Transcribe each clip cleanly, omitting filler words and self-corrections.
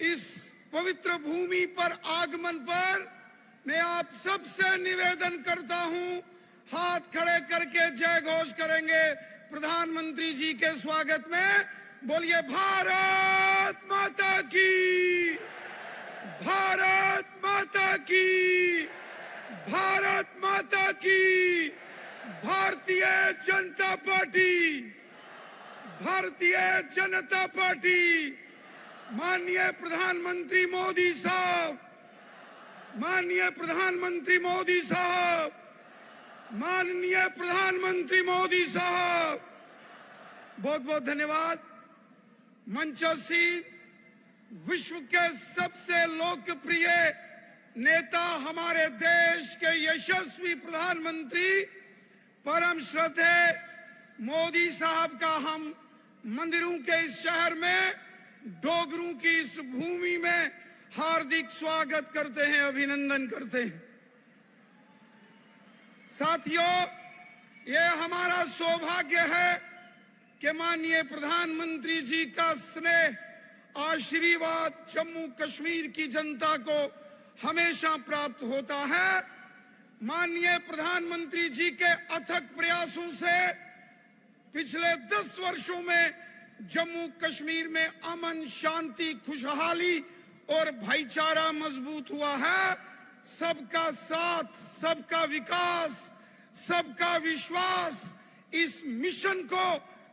इस पवित्र भूमि पर आगमन पर मैं आप सबसे निवेदन करता हूं, हाथ खड़े करके जय घोष करेंगे प्रधानमंत्री जी के स्वागत में। बोलिए भारत माता की, भारत माता की, भारत माता की। Bharatiya Janata party, Bharatiya Janata party. माननीय प्रधानमंत्री मोदी साहब, माननीय प्रधानमंत्री मोदी साहब, माननीय प्रधानमंत्री मोदी साहब, बहुत बहुत धन्यवाद। मंचोसी विश्व के सबसे लोकप्रिय नेता, हमारे देश के यशस्वी प्रधानमंत्री परम श्रद्धेय मोदी साहब का हम मंदिरों के इस शहर में, डोगरों की इस भूमि में हार्दिक स्वागत करते हैं, अभिनंदन करते हैं। साथियों, ये हमारा सौभाग्य है कि माननीय प्रधानमंत्री जी का स्नेह, आशीर्वाद जम्मू कश्मीर की जनता को हमेशा प्राप्त होता है। माननीय प्रधानमंत्री जी के अथक प्रयासों से पिछले 10 वर्षों में जम्मू कश्मीर में अमन, शांति, खुशहाली और भाईचारा मजबूत हुआ है। सबका साथ, सबका विकास, सबका विश्वास, इस मिशन को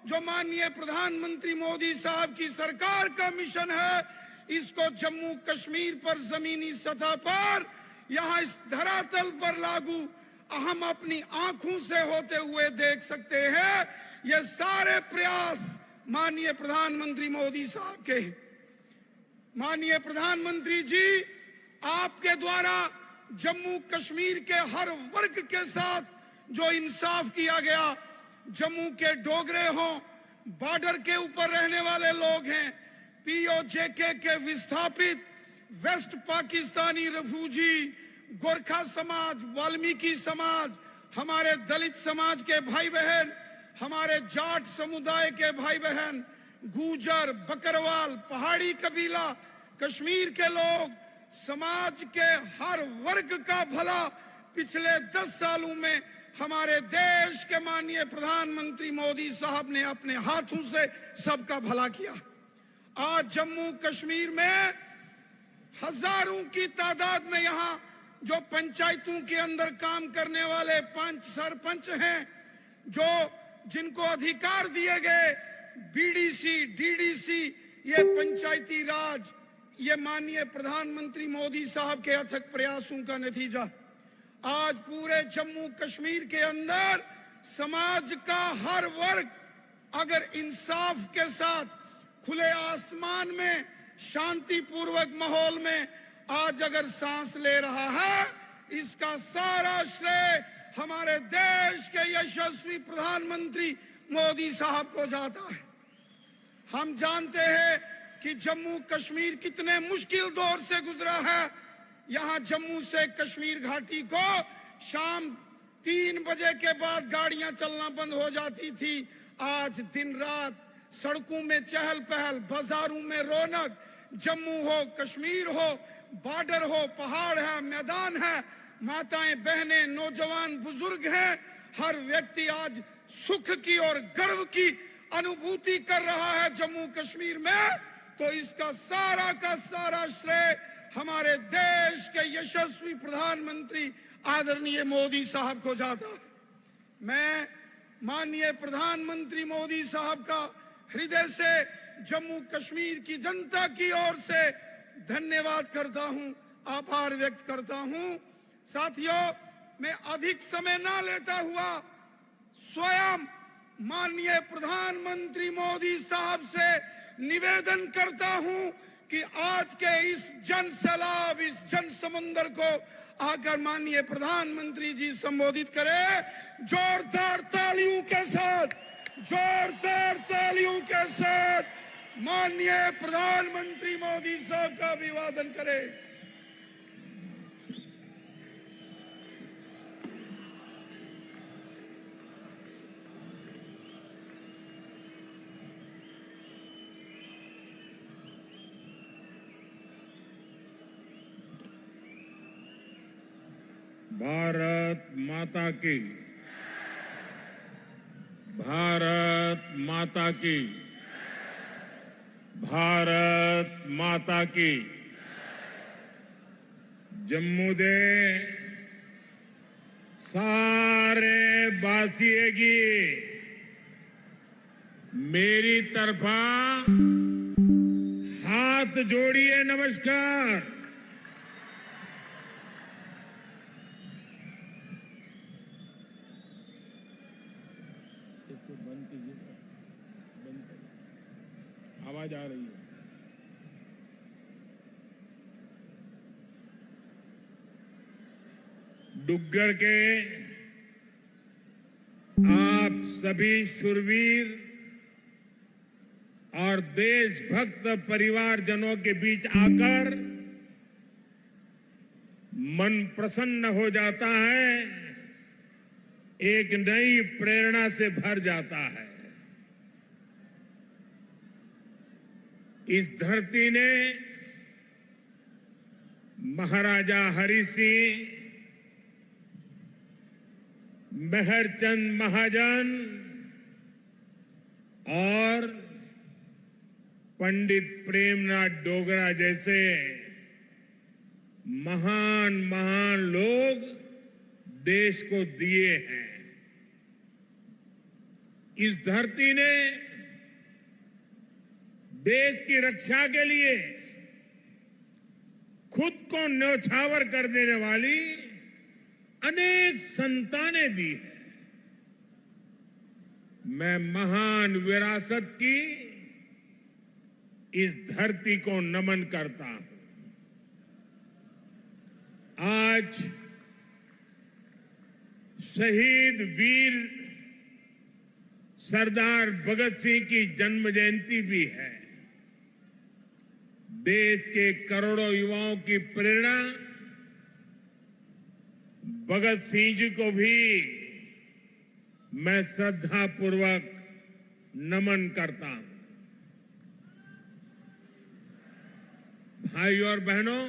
जो माननीय प्रधानमंत्री मोदी साहब की सरकार का मिशन है, इसको जम्मू कश्मीर पर जमीनी सतह पर, यहाँ इस धरातल पर लागू हम अपनी आंखों से होते हुए देख सकते हैं। ये सारे प्रयास माननीय प्रधानमंत्री मोदी साहब के। माननीय प्रधानमंत्री जी, आपके द्वारा जम्मू कश्मीर के हर वर्ग के साथ जो इंसाफ किया गया, जम्मू के डोगरे हों, बॉर्डर के ऊपर रहने वाले लोग हैं, पीओजेके के विस्थापित, वेस्ट पाकिस्तानी रिफ्यूजी, गोरखा समाज, वाल्मीकि समाज, हमारे दलित समाज के भाई बहन, हमारे जाट समुदाय के भाई बहन, गुजर, बकरवाल, पहाड़ी कबीला, कश्मीर के लोग, समाज के हर वर्ग का भला पिछले 10 सालों में हमारे देश के माननीय प्रधानमंत्री मोदी साहब ने अपने हाथों से सबका भला किया। आज जम्मू कश्मीर में हजारों की तादाद में यहाँ जो पंचायतों के अंदर काम करने वाले 5 सरपंच हैं, जो जिनको अधिकार दिए गए, बीडीसी, डीडीसी, ये पंचायती राज, ये माननीय प्रधानमंत्री मोदी साहब के अथक प्रयासों का नतीजा। आज पूरे जम्मू कश्मीर के अंदर समाज का हर वर्ग अगर इंसाफ के साथ खुले आसमान में, शांतिपूर्वक माहौल में आज अगर सांस ले रहा है, इसका सारा श्रेय हमारे देश के यशस्वी प्रधानमंत्री मोदी साहब को जाता है। हम जानते हैं कि जम्मू कश्मीर कितने मुश्किल दौर से गुजरा है। यहाँ जम्मू से कश्मीर घाटी को शाम 3 बजे के बाद गाड़ियां चलना बंद हो जाती थी। आज दिन रात सड़कों में चहल पहल, बाजारों में रौनक, जम्मू हो, कश्मीर हो, बॉर्डर हो, पहाड़ है, मैदान है, माताएं, बहनें, नौजवान, बुजुर्ग हैं, हर व्यक्ति आज सुख की और गर्व की अनुभूति कर रहा है जम्मू कश्मीर में। तो इसका सारा का सारा श्रेय हमारे देश के यशस्वी प्रधानमंत्री आदरणीय मोदी साहब को जाता है। मैं माननीय प्रधानमंत्री मोदी साहब का हृदय से जम्मू कश्मीर की जनता की ओर से धन्यवाद करता हूं, आभार व्यक्त करता हूं। साथियों, मैं अधिक समय ना लेता हुआ स्वयं माननीय प्रधानमंत्री मोदी साहब से निवेदन करता हूं कि आज के इस जन सैलाब, इस जन समुंदर को आकर माननीय प्रधानमंत्री जी संबोधित करें। जोरदार तालियों के साथ, जोरदार तालियों के साथ माननीय प्रधानमंत्री मोदी साहब का अभिवादन करें। भारत माता की। भारत माता की। भारत माता की। जम्मू दे सारे बासिए की मेरी तरफा हाथ जोड़िए नमस्कार। इसको बंद कीजिए, बंद करिए, आवाज आ रही है। डुग्गर के आप सभी शूरवीर और देशभक्त परिवारजनों के बीच आकर मन प्रसन्न हो जाता है, एक नई प्रेरणा से भर जाता है। इस धरती ने महाराजा हरि सिंह, मेहरचंद महाजन और पंडित प्रेमनाथ डोगरा जैसे महान महान लोग देश को दिए हैं। इस धरती ने देश की रक्षा के लिए खुद को न्यौछावर कर देने वाली अनेक संतानें दी है। मैं महान विरासत की इस धरती को नमन करता हूं। आज शहीद वीर सरदार भगत सिंह की जन्म जयंती भी है। देश के करोड़ों युवाओं की प्रेरणा भगत सिंह जी को भी मैं श्रद्धापूर्वक नमन करता हूं। भाइयों और बहनों,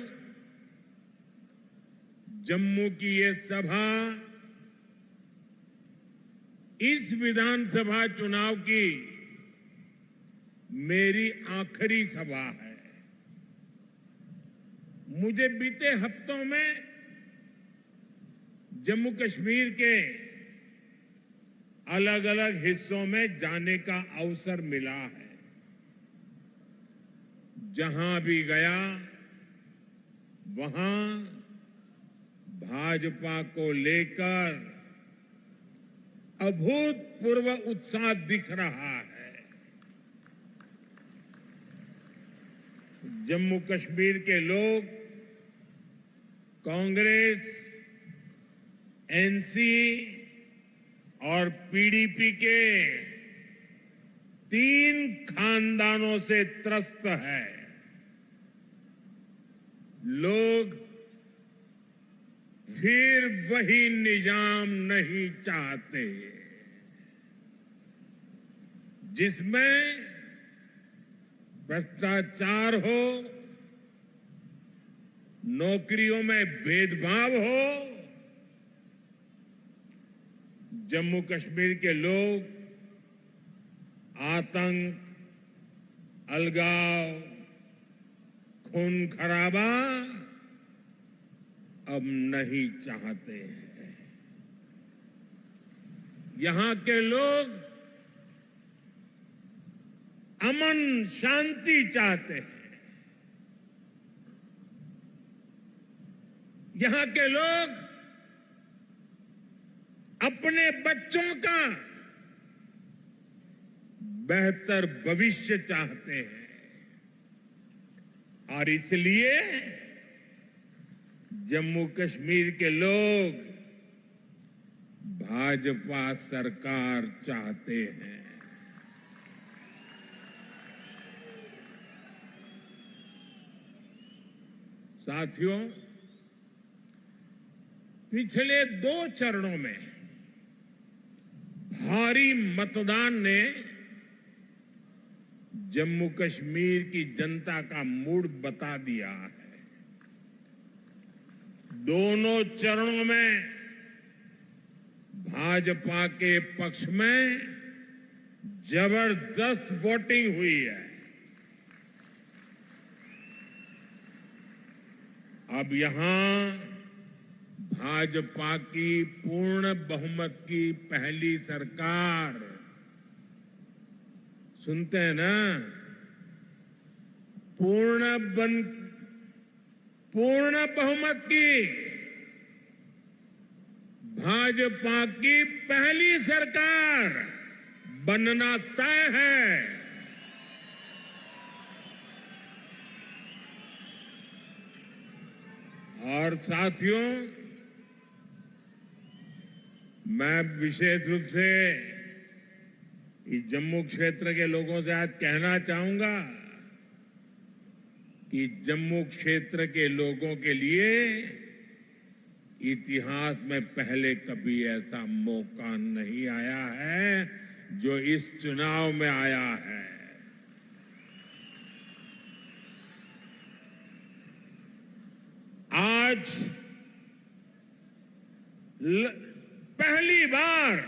जम्मू की ये सभा इस विधानसभा चुनाव की मेरी आखिरी सभा है। मुझे बीते हफ्तों में जम्मू कश्मीर के अलग अलग हिस्सों में जाने का अवसर मिला है। जहां भी गया वहां भाजपा को लेकर अभूतपूर्व उत्साह दिख रहा है। जम्मू कश्मीर के लोग कांग्रेस, एनसी और पीडीपी के 3 खानदानों से त्रस्त है। लोग फिर वही निजाम नहीं चाहते जिसमें भ्रष्टाचार हो, नौकरियों में भेदभाव हो। जम्मू कश्मीर के लोग आतंक, अलगाव, खून खराबा अब नहीं चाहते हैं। यहां के लोग अमन शांति चाहते हैं। यहां के लोग अपने बच्चों का बेहतर भविष्य चाहते हैं और इसलिए जम्मू कश्मीर के लोग भाजपा सरकार चाहते हैं। साथियों, पिछले 2 चरणों में भारी मतदान ने जम्मू कश्मीर की जनता का मूड बता दिया है। दोनों चरणों में भाजपा के पक्ष में जबरदस्त वोटिंग हुई है। अब यहां भाजपा की पूर्ण बहुमत की पहली सरकार, सुनते हैं ना, पूर्ण बहुमत की भाजपा की पहली सरकार बनना तय है। और साथियों, मैं विशेष रूप से इस जम्मू क्षेत्र के लोगों से आज कहना चाहूंगा कि जम्मू क्षेत्र के लोगों के लिए इतिहास में पहले कभी ऐसा मौका नहीं आया है जो इस चुनाव में आया है। आज पहली बार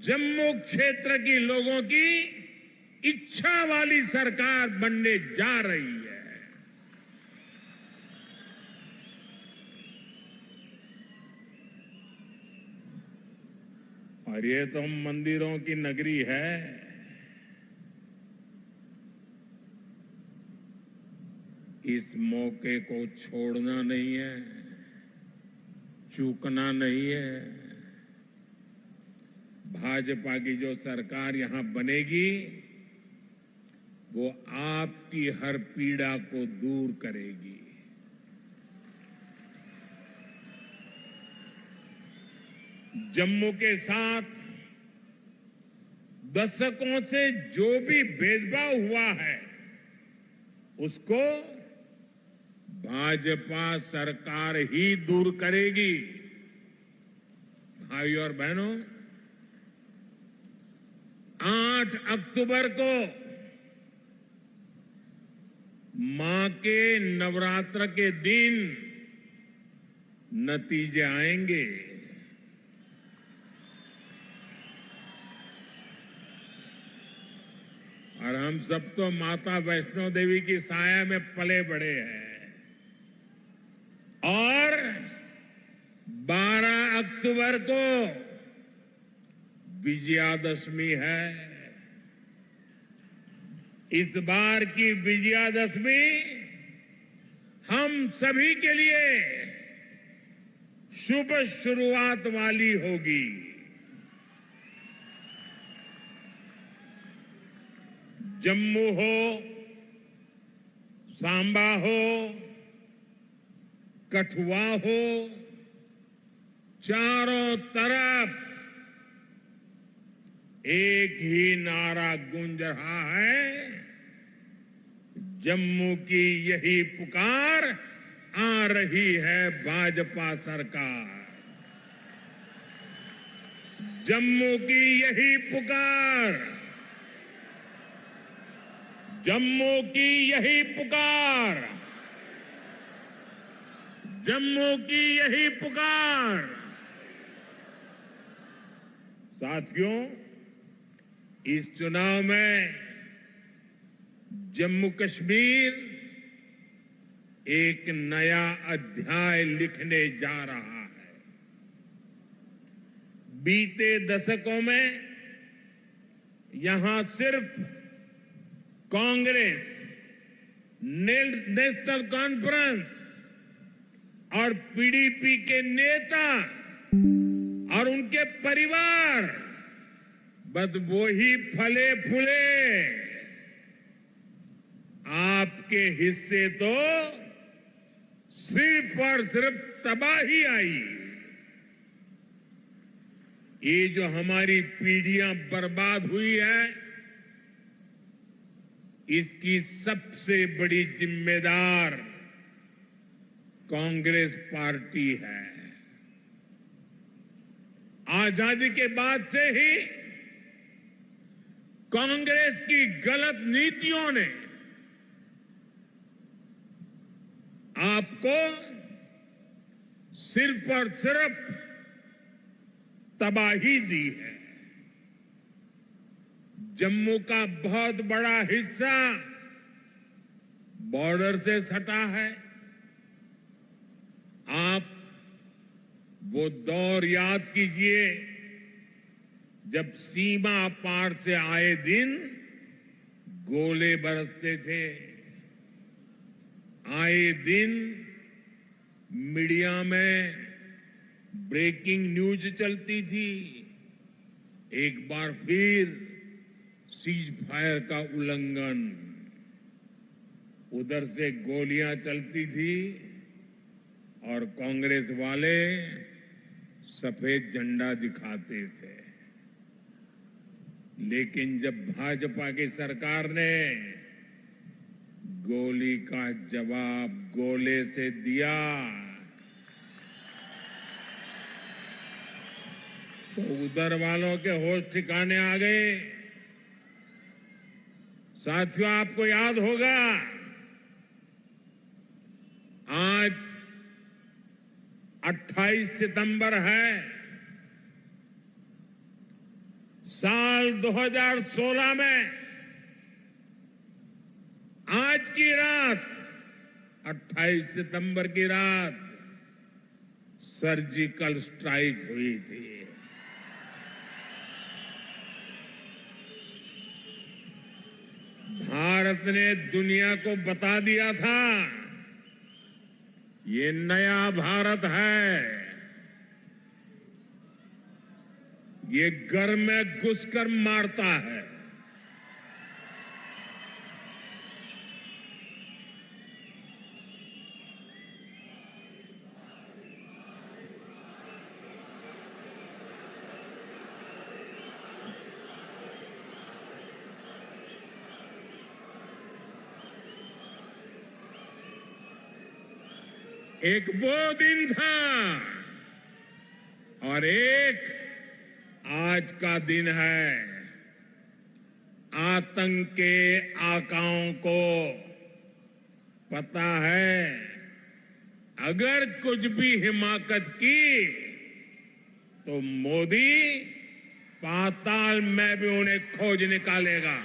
जम्मू क्षेत्र की लोगों की इच्छा वाली सरकार बनने जा रही है। और ये तो मंदिरों की नगरी है। इस मौके को छोड़ना नहीं है, चूकना नहीं है। भाजपा की जो सरकार यहां बनेगी वो आपकी हर पीड़ा को दूर करेगी। जम्मू के साथ दशकों से जो भी भेदभाव हुआ है उसको भाजपा सरकार ही दूर करेगी। भाई और बहनों, 8 अक्टूबर को मां के नवरात्र के दिन नतीजे आएंगे। और हम सब तो माता वैष्णो देवी की साया में पले बड़े हैं। और 12 अक्टूबर को विजयादशमी है। इस बार की विजयादशमी हम सभी के लिए शुभ शुरुआत वाली होगी। जम्मू हो, सांबा हो, कठुआ हो, चारों तरफ एक ही नारा गूंज रहा है, जम्मू की यही पुकार, आ रही है भाजपा सरकार। जम्मू की यही पुकार, जम्मू की यही पुकार, जम्मू की यही पुकार। साथियों, इस चुनाव में जम्मू कश्मीर एक नया अध्याय लिखने जा रहा है। बीते दशकों में यहां सिर्फ कांग्रेस, नेशनल कॉन्फ्रेंस और पीडीपी के नेता और उनके परिवार बस वो ही फले फूले। आपके हिस्से तो सिर्फ और सिर्फ तबाही आई। ये जो हमारी पीढ़ियां बर्बाद हुई है, इसकी सबसे बड़ी जिम्मेदार कांग्रेस पार्टी है। आजादी के बाद से ही कांग्रेस की गलत नीतियों ने आपको सिर्फ और सिर्फ तबाही दी है। जम्मू का बहुत बड़ा हिस्सा बॉर्डर से सटा है। आप वो दौर याद कीजिए जब सीमा पार से आए दिन गोले बरसते थे, आए दिन मीडिया में ब्रेकिंग न्यूज चलती थी। एक बार फिर सीज फायर का उल्लंघन, उधर से गोलियां चलती थी और कांग्रेस वाले सफेद झंडा दिखाते थे। लेकिन जब भाजपा की सरकार ने गोली का जवाब गोले से दिया तो उधर वालों के होश ठिकाने आ गए। साथियों, आपको याद होगा आज 28 सितंबर है। साल 2016 में आज की रात 28 सितंबर की रात सर्जिकल स्ट्राइक हुई थी। भारत ने दुनिया को बता दिया था ये नया भारत है, ये घर में घुसकर मारता है। एक वो दिन था और एक आज का दिन है। आतंक के आकाओं को पता है अगर कुछ भी हिमाकत की तो मोदी पाताल में भी उन्हें खोज निकालेगा।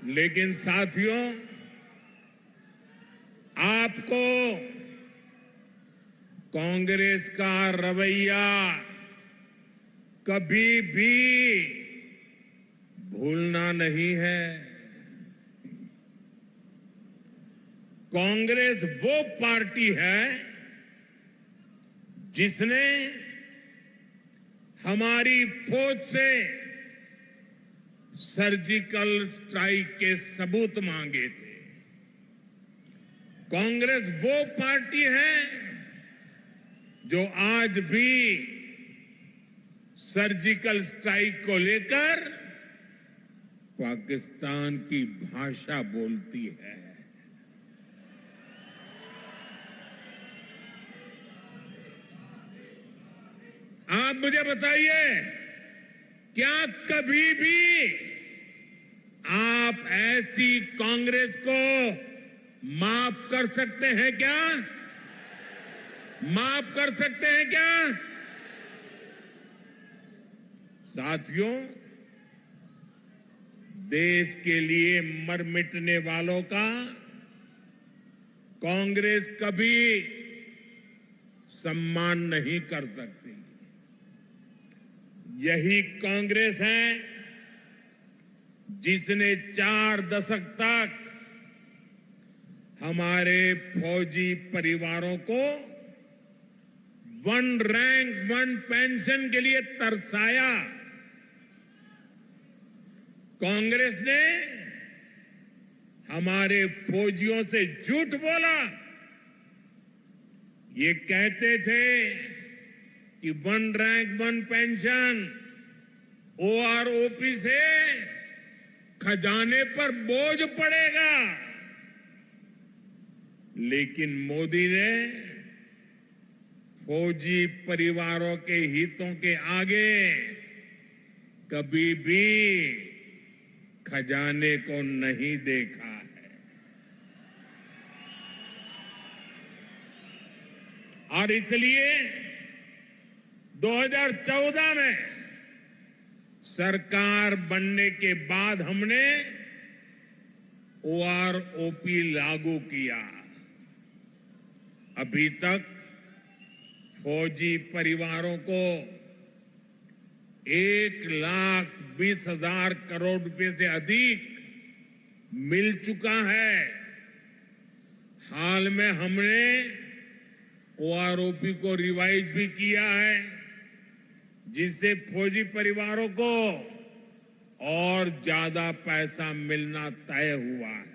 लेकिन साथियों, आपको कांग्रेस का रवैया कभी भी भूलना नहीं है। कांग्रेस वो पार्टी है जिसने हमारी फौज से सर्जिकल स्ट्राइक के सबूत मांगे थे। कांग्रेस वो पार्टी है जो आज भी सर्जिकल स्ट्राइक को लेकर पाकिस्तान की भाषा बोलती है। आप मुझे बताइए, क्या कभी भी आप ऐसी कांग्रेस को माफ कर सकते हैं क्या? माफ कर सकते हैं क्या? साथियों, देश के लिए मर मिटने वालों का कांग्रेस कभी सम्मान नहीं कर सकती। यही कांग्रेस है जिसने 4 दशक तक हमारे फौजी परिवारों को 1 रैंक 1 पेंशन के लिए तरसाया। कांग्रेस ने हमारे फौजियों से झूठ बोला। ये कहते थे कि 1 रैंक 1 पेंशन ओआरओपी से खजाने पर बोझ पड़ेगा। लेकिन मोदी ने फौजी परिवारों के हितों के आगे कभी भी खजाने को नहीं देखा है। और इसलिए 2014 में सरकार बनने के बाद हमने OROP लागू किया। अभी तक फौजी परिवारों को 1,20,000 करोड़ रुपए से अधिक मिल चुका है। हाल में हमने OROP को रिवाइज भी किया है, जिससे फौजी परिवारों को और ज्यादा पैसा मिलना तय हुआ है।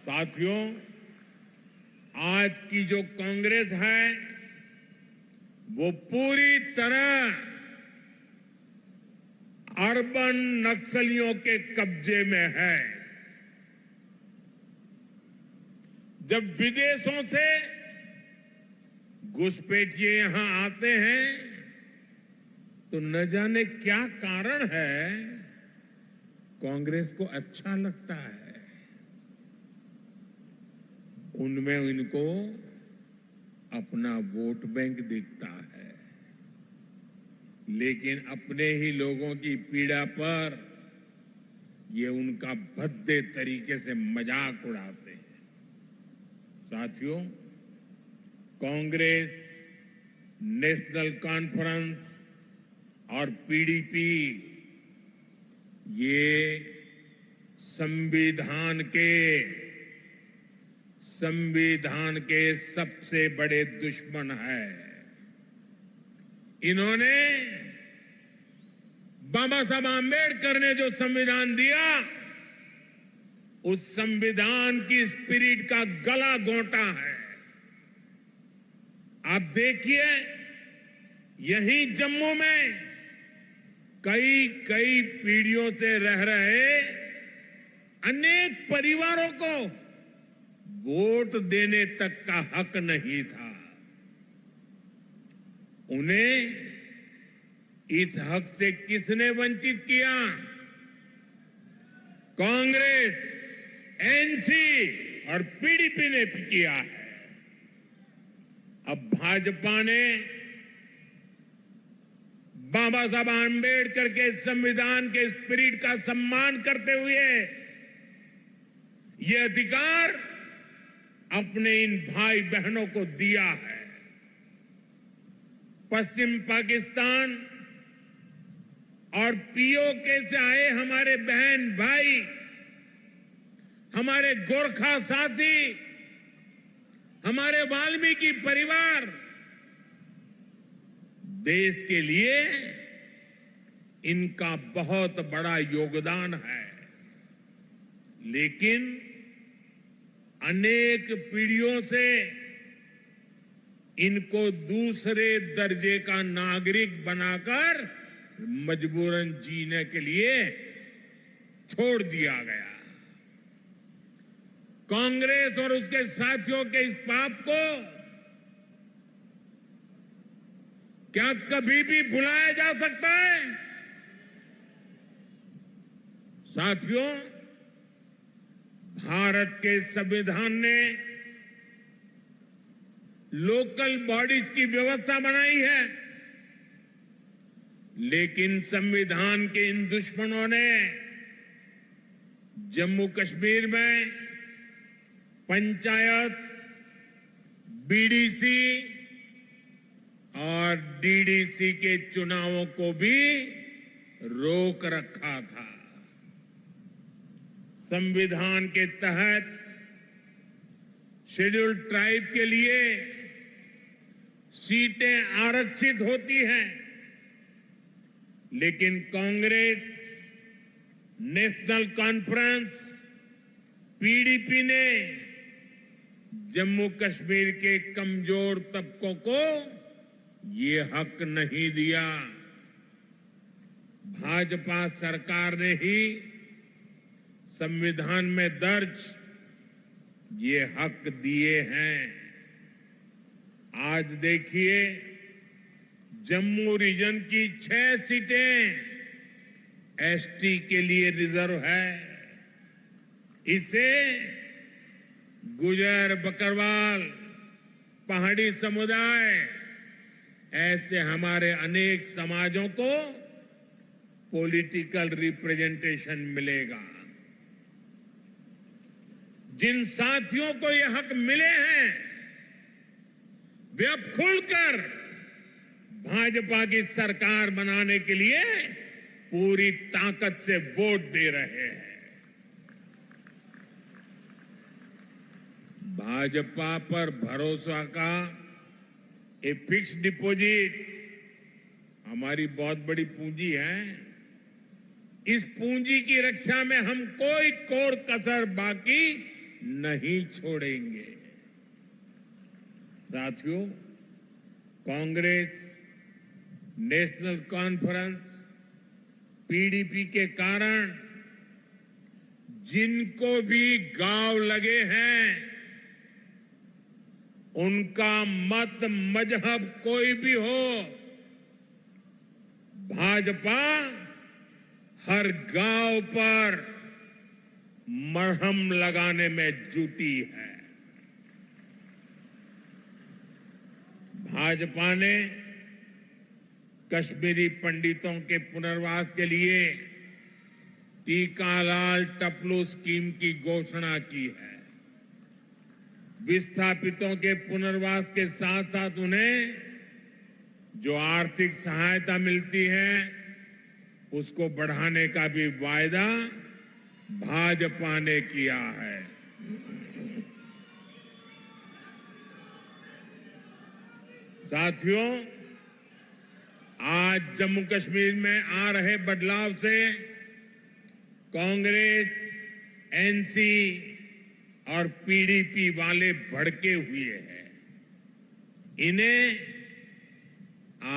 साथियों, आज की जो कांग्रेस है वो पूरी तरह अर्बन नक्सलियों के कब्जे में है। जब विदेशों से घुसपैठिए यहां आते हैं तो न जाने क्या कारण है, कांग्रेस को अच्छा लगता है। उनमें इनको अपना वोट बैंक दिखता है, लेकिन अपने ही लोगों की पीड़ा पर ये उनका भद्दे तरीके से मजाक उड़ाते हैं। साथियों, कांग्रेस, नेशनल कॉन्फ्रेंस और PDP ये संविधान के सबसे बड़े दुश्मन है। इन्होंने बाबा साहब आंबेडकर ने जो संविधान दिया, उस संविधान की स्पिरिट का गला घोंटा है। आप देखिए, यहीं जम्मू में कई पीढ़ियों से रह रहे अनेक परिवारों को वोट देने तक का हक नहीं था। उन्हें इस हक से किसने वंचित किया? कांग्रेस, NC और PDP ने किया है। अब भाजपा ने बाबा साहब आंबेडकर के संविधान के स्पिरिट का सम्मान करते हुए ये अधिकार अपने इन भाई बहनों को दिया है। पश्चिम पाकिस्तान और POK से आए हमारे बहन भाई, हमारे गोरखा साथी, हमारे वाल्मीकि परिवार देश के लिए इनका बहुत बड़ा योगदान है। लेकिन अनेक पीढ़ियों से इनको दूसरे दर्जे का नागरिक बनाकर मजबूरन जीने के लिए छोड़ दिया गया। कांग्रेस और उसके साथियों के इस पाप को क्या कभी भी भुलाया जा सकता है? साथियों, भारत के संविधान ने लोकल बॉडीज की व्यवस्था बनाई है, लेकिन संविधान के इन दुश्मनों ने जम्मू कश्मीर में पंचायत, BDC और DDC के चुनावों को भी रोक रखा था। संविधान के तहत शेड्यूल्ड ट्राइब के लिए सीटें आरक्षित होती हैं, लेकिन कांग्रेस, नेशनल कॉन्फ्रेंस, PDP ने जम्मू कश्मीर के कमजोर तबकों को ये हक नहीं दिया। भाजपा सरकार ने ही संविधान में दर्ज ये हक दिए हैं। आज देखिए, जम्मू रीजन की 6 सीटें एसटी के लिए रिजर्व है। इससे गुजर, बकरवाल, पहाड़ी समुदाय, ऐसे हमारे अनेक समाजों को पॉलिटिकल रिप्रेजेंटेशन मिलेगा। जिन साथियों को ये हक मिले हैं वे अब खुलकर भाजपा की सरकार बनाने के लिए पूरी ताकत से वोट दे रहे हैं। भाजपा पर भरोसा का ये फिक्स डिपॉजिट हमारी बहुत बड़ी पूंजी है। इस पूंजी की रक्षा में हम कोई कोर कसर बाकी नहीं छोड़ेंगे। साथियों, कांग्रेस, नेशनल कॉन्फ्रेंस, पीडीपी के कारण जिनको भी गांव लगे हैं, उनका मत मजहब कोई भी हो, भाजपा हर गांव पर मरहम लगाने में जुटी है। भाजपा ने कश्मीरी पंडितों के पुनर्वास के लिए टीकालाल टपलू स्कीम की घोषणा की है। विस्थापितों के पुनर्वास के साथ साथ उन्हें जो आर्थिक सहायता मिलती है उसको बढ़ाने का भी वायदा भाजपा ने किया है। साथियों, आज जम्मू कश्मीर में आ रहे बदलाव से कांग्रेस, एनसी और पीडीपी वाले भड़के हुए हैं। इन्हें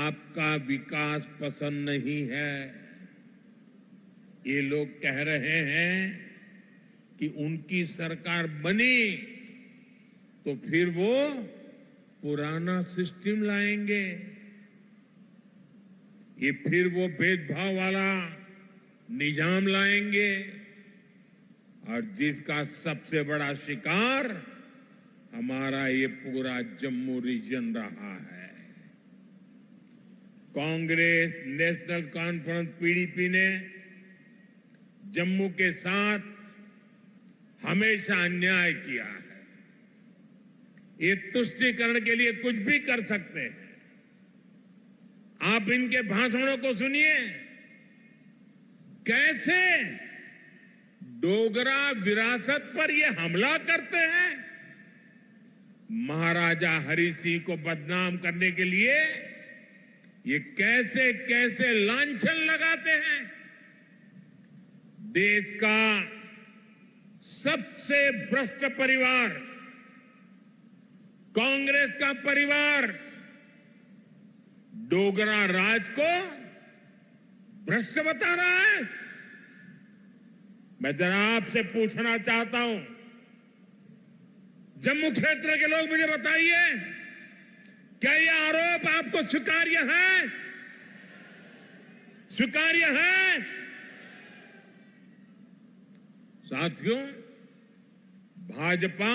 आपका विकास पसंद नहीं है। ये लोग कह रहे हैं कि उनकी सरकार बनी तो फिर वो पुराना सिस्टम लाएंगे। ये फिर वो भेदभाव वाला निजाम लाएंगे और जिसका सबसे बड़ा शिकार हमारा ये पूरा जम्मू रीजन रहा है। कांग्रेस, नेशनल कॉन्फ्रेंस, पीडीपी ने जम्मू के साथ हमेशा अन्याय किया है। ये तुष्टीकरण के लिए कुछ भी कर सकते हैं। आप इनके भाषणों को सुनिए, कैसे डोगरा विरासत पर ये हमला करते हैं। महाराजा हरि सिंह को बदनाम करने के लिए ये कैसे कैसे लांछन लगाते हैं। देश का सबसे भ्रष्ट परिवार कांग्रेस का परिवार डोगरा राज को भ्रष्ट बता रहा है। मैं जरा आपसे पूछना चाहता हूं, जम्मू क्षेत्र के लोग मुझे बताइए, क्या यह आरोप आपको स्वीकार्य है? स्वीकार्य है? साथियों, भाजपा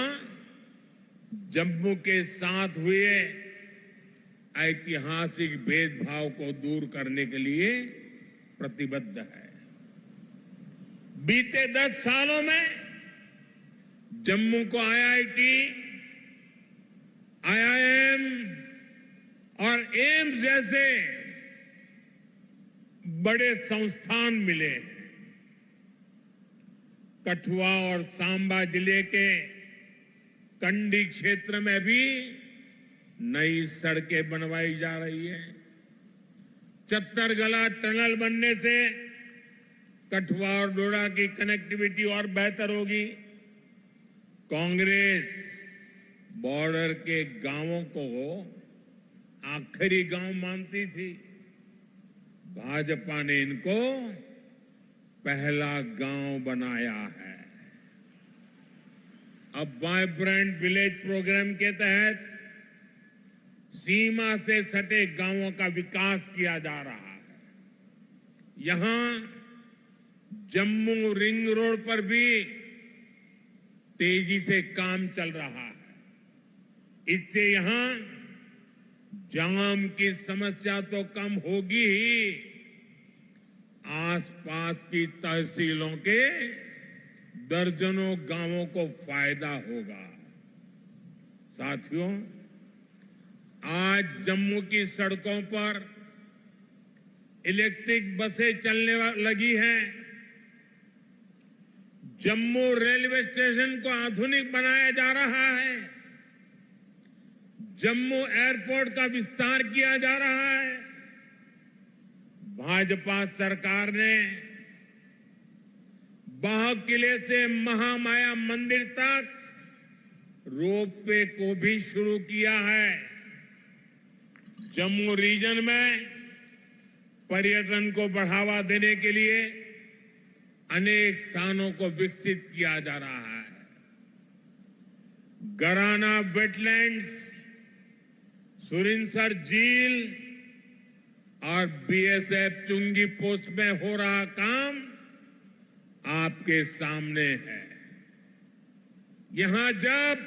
जम्मू के साथ हुए ऐतिहासिक भेदभाव को दूर करने के लिए प्रतिबद्ध है। बीते 10 सालों में जम्मू को आईआईटी, आईआईएम और एम्स जैसे बड़े संस्थान मिले। कठुआ और सांबा जिले के कंडी क्षेत्र में भी नई सड़कें बनवाई जा रही है। चत्तरगला टनल बनने से कठुआ और डोडा की कनेक्टिविटी और बेहतर होगी। कांग्रेस बॉर्डर के गांवों को आखिरी गांव मानती थी। भाजपा ने इनको पहला गांव बनाया है। अब वाइब्रेंट विलेज प्रोग्राम के तहत सीमा से सटे गांवों का विकास किया जा रहा है। यहां जम्मू रिंग रोड पर भी तेजी से काम चल रहा है। इससे यहां जाम की समस्या तो कम होगी ही, आसपास की तहसीलों के दर्जनों गांवों को फायदा होगा। साथियों, आज जम्मू की सड़कों पर इलेक्ट्रिक बसें चलने लगी हैं। जम्मू रेलवे स्टेशन को आधुनिक बनाया जा रहा है। जम्मू एयरपोर्ट का विस्तार किया जा रहा है। भाजपा सरकार ने बाह किले से महामाया मंदिर तक रोपवे को भी शुरू किया है। जम्मू रीजन में पर्यटन को बढ़ावा देने के लिए अनेक स्थानों को विकसित किया जा रहा है। गराना वेटलैंड्स, सुरिनसर झील और बीएसएफ चुंगी पोस्ट में हो रहा काम आपके सामने है। यहां जब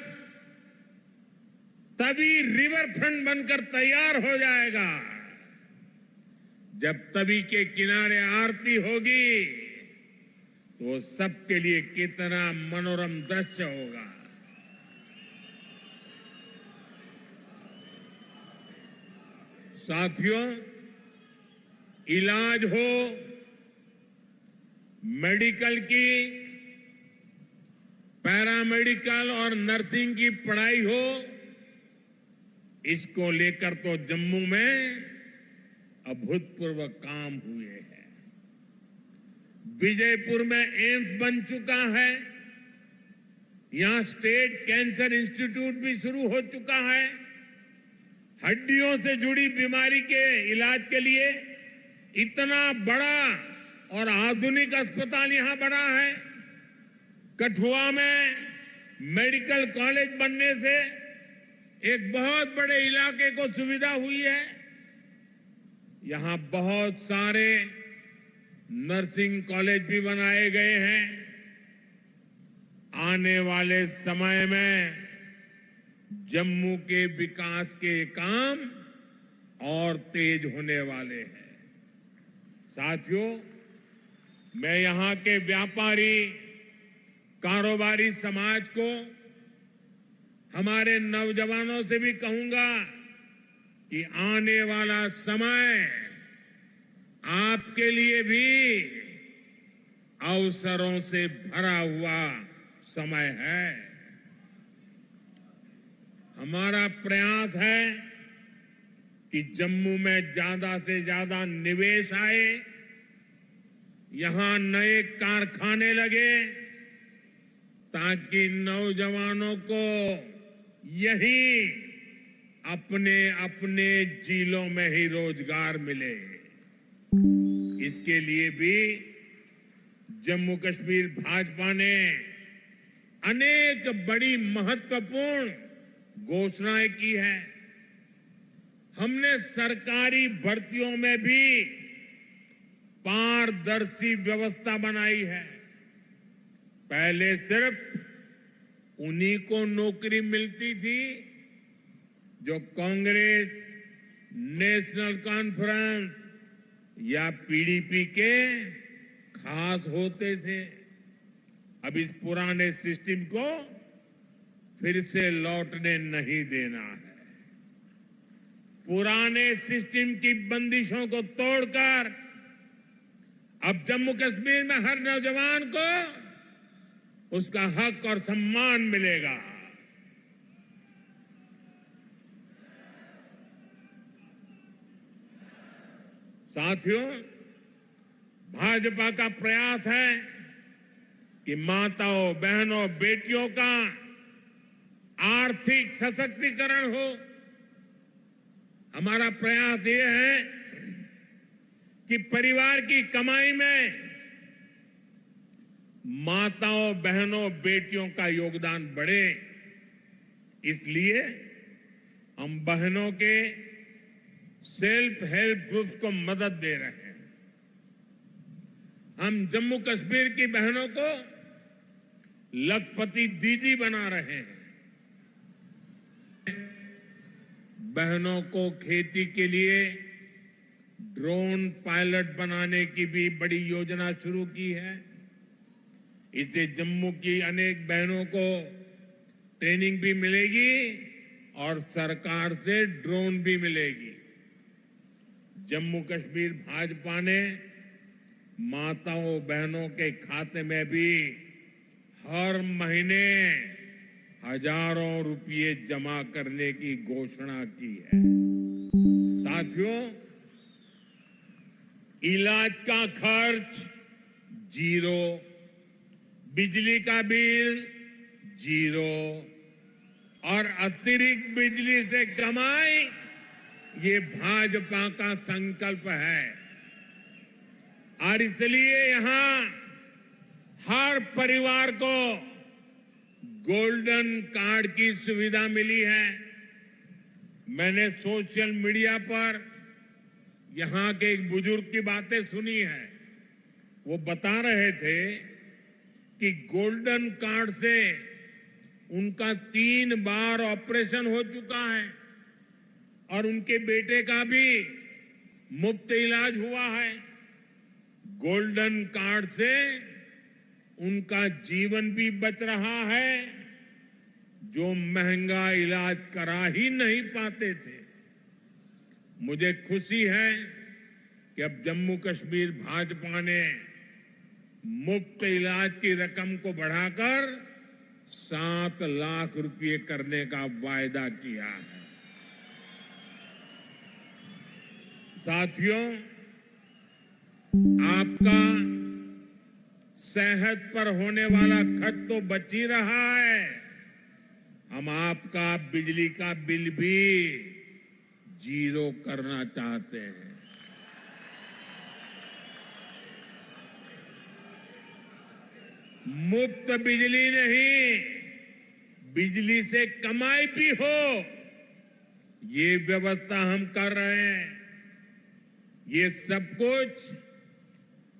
तभी रिवर फ्रंट बनकर तैयार हो जाएगा, जब तवी के किनारे आरती होगी, तो सबके लिए कितना मनोरम दृश्य होगा। साथियों, इलाज हो, मेडिकल की, पैरामेडिकल और नर्सिंग की पढ़ाई हो, इसको लेकर तो जम्मू में अभूतपूर्व काम हुए हैं। विजयपुर में एम्स बन चुका है। यहां स्टेट कैंसर इंस्टीट्यूट भी शुरू हो चुका है। हड्डियों से जुड़ी बीमारी के इलाज के लिए इतना बड़ा और आधुनिक अस्पताल यहां बना है। कठुआ में मेडिकल कॉलेज बनने से एक बहुत बड़े इलाके को सुविधा हुई है। यहां बहुत सारे नर्सिंग कॉलेज भी बनाए गए हैं। आने वाले समय में जम्मू के विकास के काम और तेज होने वाले हैं। साथियों, मैं यहां के व्यापारी, कारोबारी समाज को, हमारे नौजवानों से भी कहूंगा कि आने वाला समय आपके लिए भी अवसरों से भरा हुआ समय है। हमारा प्रयास है कि जम्मू में ज्यादा से ज्यादा निवेश आए, यहां नए कारखाने लगे, ताकि नौजवानों को यहीं अपने अपने जिलों में ही रोजगार मिले। इसके लिए भी जम्मू कश्मीर भाजपा ने अनेक बड़ी महत्वपूर्ण घोषणाएं की है। हमने सरकारी भर्तियों में भी पारदर्शी व्यवस्था बनाई है। पहले सिर्फ उन्हीं को नौकरी मिलती थी जो कांग्रेस, नेशनल कॉन्फ्रेंस या पीडीपी के खास होते थे। अब इस पुराने सिस्टम को फिर से लौटने नहीं देना है। पुराने सिस्टम की बंदिशों को तोड़कर अब जम्मू कश्मीर में हर नौजवान को उसका हक और सम्मान मिलेगा। साथियों, भाजपा का प्रयास है कि माताओं, बहनों, बेटियों का आर्थिक सशक्तिकरण हो। हमारा प्रयास ये है कि परिवार की कमाई में माताओं, बहनों, बेटियों का योगदान बढ़े। इसलिए हम बहनों के सेल्फ हेल्प ग्रुप्स को मदद दे रहे हैं। हम जम्मू कश्मीर की बहनों को लखपति दीदी बना रहे हैं। बहनों को खेती के लिए ड्रोन पायलट बनाने की भी बड़ी योजना शुरू की है। इससे जम्मू की अनेक बहनों को ट्रेनिंग भी मिलेगी और सरकार से ड्रोन भी मिलेगी। जम्मू कश्मीर भाजपा ने माताओं बहनों के खाते में भी हर महीने हजारों रुपये जमा करने की घोषणा की है। साथियों, इलाज का खर्च जीरो, बिजली का बिल जीरो और अतिरिक्त बिजली से कमाई, ये भाजपा का संकल्प है। और इसलिए यहां हर परिवार को गोल्डन कार्ड की सुविधा मिली है। मैंने सोशल मीडिया पर यहां के एक बुजुर्ग की बातें सुनी है। वो बता रहे थे कि गोल्डन कार्ड से उनका 3 बार ऑपरेशन हो चुका है और उनके बेटे का भी मुफ्त इलाज हुआ है। गोल्डन कार्ड से उनका जीवन भी बच रहा है, जो महंगा इलाज करा ही नहीं पाते थे। मुझे खुशी है कि अब जम्मू कश्मीर भाजपा ने मुफ्त इलाज की रकम को बढ़ाकर 7 लाख रुपए करने का वायदा किया है। साथियों, आपका सेहत पर होने वाला खर्च तो बच ही रहा है। हम आपका बिजली का बिल भी जीरो करना चाहते हैं। मुफ्त बिजली नहीं, बिजली से कमाई भी हो, ये व्यवस्था हम कर रहे हैं। ये सब कुछ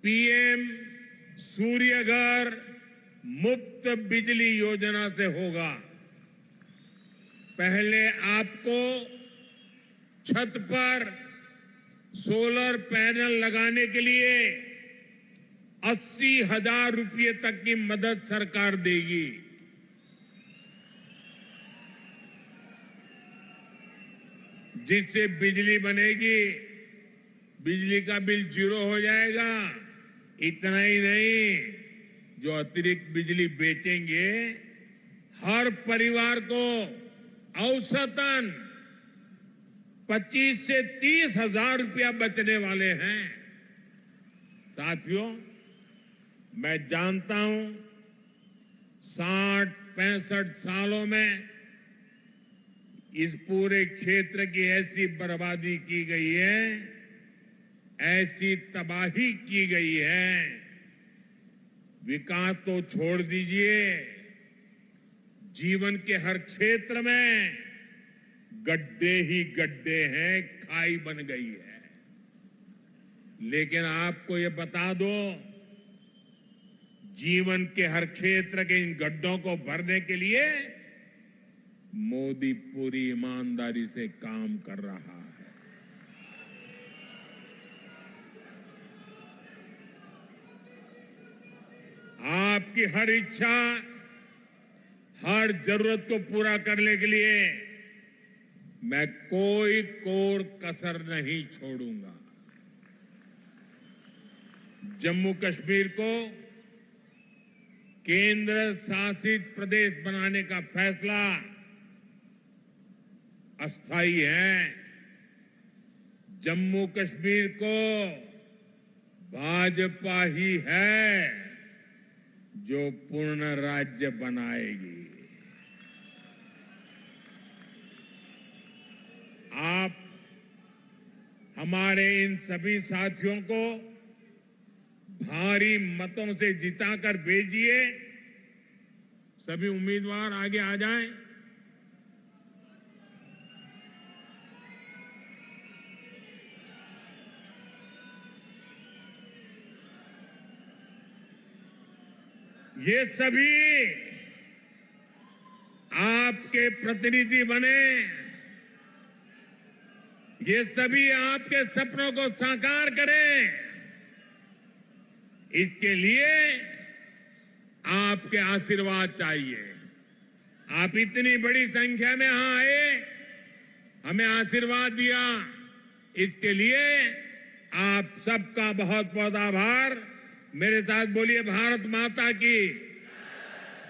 पीएम सूर्य घर मुफ्त बिजली योजना से होगा। पहले आपको छत पर सोलर पैनल लगाने के लिए 80,000 रुपये तक की मदद सरकार देगी। जिससे बिजली बनेगी, बिजली का बिल जीरो हो जाएगा। इतना ही नहीं, जो अतिरिक्त बिजली बेचेंगे, हर परिवार को औसतन 25 से 30 हजार रुपया बचने वाले हैं। साथियों, मैं जानता हूं 60-65 सालों में इस पूरे क्षेत्र की ऐसी बर्बादी की गई है, ऐसी तबाही की गई है, विकास तो छोड़ दीजिए, जीवन के हर क्षेत्र में गड्ढे ही गड्ढे हैं, खाई बन गई है। लेकिन आपको ये बता दो, जीवन के हर क्षेत्र के इन गड्ढों को भरने के लिए मोदी पूरी ईमानदारी से काम कर रहा है। आपकी हर इच्छा, हर जरूरत को पूरा करने के लिए मैं कोई कोर कसर नहीं छोड़ूंगा। जम्मू कश्मीर को केंद्र शासित प्रदेश बनाने का फैसला अस्थायी है। जम्मू कश्मीर को भाजपा ही है जो पूर्ण राज्य बनाएगी। आप हमारे इन सभी साथियों को भारी मतों से जिताकर भेजिए। सभी उम्मीदवार आगे आ जाएं। ये सभी आपके प्रतिनिधि बने, ये सभी आपके सपनों को साकार करें। इसके लिए आपके आशीर्वाद चाहिए। आप इतनी बड़ी संख्या में यहां आए, हमें आशीर्वाद दिया, इसके लिए आप सबका बहुत बहुत आभार। मेरे साथ बोलिए भारत माता की,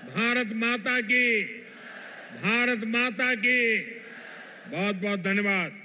भारत माता की, भारत माता की। बहुत बहुत धन्यवाद।